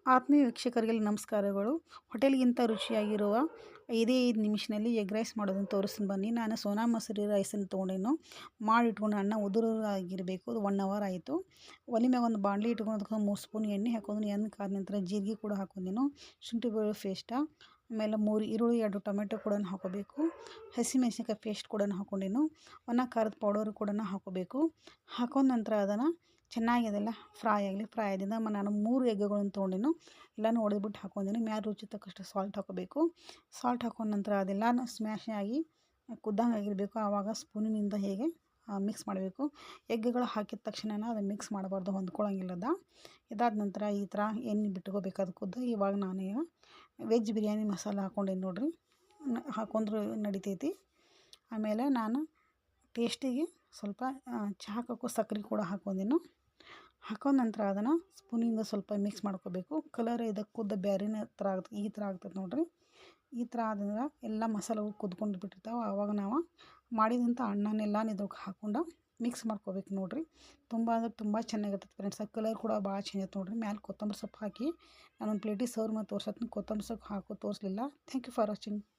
ಆತ್ಮೀಯ ವೀಕ್ಷಕರಿಗೆ ನಮಸ್ಕಾರಗಳು. ಹೋಟೆಲ್ಗಿಂತ ರುಚಿಯಾಗಿರುವ 5 ನಿಮಿಷದಲ್ಲಿ ಎಗ್ ರೈಸ್ ಮಾಡೋದನ್ನು ತೋರಿಸ್ತೀನಿ ಬನ್ನಿ. ನಾನು ಸೋನಾ ಮಸೂರಿ ರೈಸನ್ನು ತೊಗೊಂಡೇನು ಮಾಡಿಟ್ಕೊಂಡು ಅನ್ನ ಉದುರಾಗಿರಬೇಕು. ಅದು 1 ಅವರ್ ಆಯಿತು. ಒಲೆ ಮ್ಯಾಗ ಒಂದು ಬಾಣಲಿ ಇಟ್ಕೊಂಡು ಅದಕ್ಕೆ 3 ಸ್ಪೂನ್ ಎಣ್ಣೆ ಹಾಕೊಂಡು ಎಣ್ಣೆ ಕಾದ ನಂತರ ಜೀರಿಗೆ ಕೂಡ ಹಾಕೊಂಡೆನು, ಶುಂಠಿ ಬೆಳ್ಳುಳ್ಳಿ ಪೇಸ್ಟ, ಆಮೇಲೆ 3 ಈರುಳ್ಳಿ 2 ಟೊಮೆಟೊ ಕೂಡ ಹಾಕೋಬೇಕು. ಹಸಿಮೆಣಸಿನ್ಕಾಯಿ ಪೇಸ್ಟ್ ಕೂಡ ಹಾಕೊಂಡೆನು, ಒಣ ಖಾರದ ಪೌಡರ್ ಕೂಡ ಹಾಕೋಬೇಕು. ಹಾಕೊಂಡ ನಂತರ ಅದನ್ನು ಚೆನ್ನಾಗಿ ಅದೆಲ್ಲ ಫ್ರೈ ಆಗಲಿ. ಫ್ರೈ ಆದಿಂದ ನಾನು 3 ಎಗ್ಗಳನ್ನು ತೊಗೊಂಡೆನು, ಎಲ್ಲನೂ ಹೊಡೆದ್ಬಿಟ್ಟು ಹಾಕೊಂಡೆನು. ಮ್ಯಾಲೆ ರುಚಿ ತಕ್ಕಷ್ಟು ಸಾಲ್ಟ್ ಹಾಕೋಬೇಕು. ಸಾಲ್ಟ್ ಹಾಕೊಂಡ ನಂತರ ಅದೆಲ್ಲನೂ ಸ್ಮ್ಯಾಶ್ ಆಗಿ ಕುದ್ದಂಗೆ ಆಗಿರಬೇಕು. ಆವಾಗ ಸ್ಪೂನಿನಿಂದ ಹೇಗೆ ಮಿಕ್ಸ್ ಮಾಡಬೇಕು. ಎಗ್ಗಳು ಹಾಕಿದ ತಕ್ಷಣ ಅದು ಮಿಕ್ಸ್ ಮಾಡಬಾರ್ದು, ಹೊಂದ್ಕೊಳ್ಳೋಂಗಿಲ್ಲದ. ಇದಾದ ನಂತರ ಈ ಥರ ಎಣ್ಣೆ ಬಿಟ್ಕೋಬೇಕು ಅದು ಕುದ್ದು. ಇವಾಗ ನಾನೀಗ ವೆಜ್ ಬಿರಿಯಾನಿ ಮಸಾಲ ಹಾಕ್ಕೊಂಡೇನಿ ನೋಡಿರಿ, ಹಾಕೊಂಡ್ರು ನಡಿತೈತಿ. ಆಮೇಲೆ ನಾನು ಟೇಸ್ಟಿಗೆ ಸ್ವಲ್ಪ ಚಹಾಕಕ್ಕೂ ಸಕ್ಕರೆ ಕೂಡ ಹಾಕೊಂಡೆನು. ಹಾಕೊಂಡ ನಂತರ ಅದನ್ನು ಸ್ಪೂನಿಂದ ಸ್ವಲ್ಪ ಮಿಕ್ಸ್ ಮಾಡ್ಕೋಬೇಕು. ಕಲರ್ ಇದಕ್ಕೆ ಕುದ್ದು ಬೇರೆನೇ ಥರ ಆಗ್ತದೆ, ಈ ಥರ ಆಗ್ತದೆ ನೋಡಿರಿ. ಈ ಥರ ಆದ್ರೆ ಎಲ್ಲ ಮಸಾಲೆಗಳು ಕುದ್ಕೊಂಡು ಬಿಟ್ಟಿರ್ತಾವೆ. ಆವಾಗ ನಾವು ಮಾಡಿದಂಥ ಅನ್ನನೆಲ್ಲ ಇದಕ್ಕೆ ಹಾಕ್ಕೊಂಡು ಮಿಕ್ಸ್ ಮಾಡ್ಕೋಬೇಕು ನೋಡಿರಿ. ತುಂಬ ಅಂದ್ರೆ ತುಂಬ ಚೆನ್ನಾಗಿರ್ತದೆ ಫ್ರೆಂಡ್ಸ್. ಆ ಕಲರ್ ಕೂಡ ಭಾಳ ಚೆನ್ನಾಗಿತ್ತು ನೋಡಿರಿ. ಮ್ಯಾಲೆ ಕೊತ್ತಂಬರಿ ಸೊಪ್ಪು ಹಾಕಿ ನಾನೊಂದು ಪ್ಲೇಟಿಗೆ ಸರ್ವ್ ಮಾಡಿ ತೋರ್ಸತ್ತೀನಿ. ಕೊತ್ತಂಬರಿ ಸೊಪ್ಪು ಹಾಕೋದು ತೋರಿಸಲಿಲ್ಲ. Thank you for watching.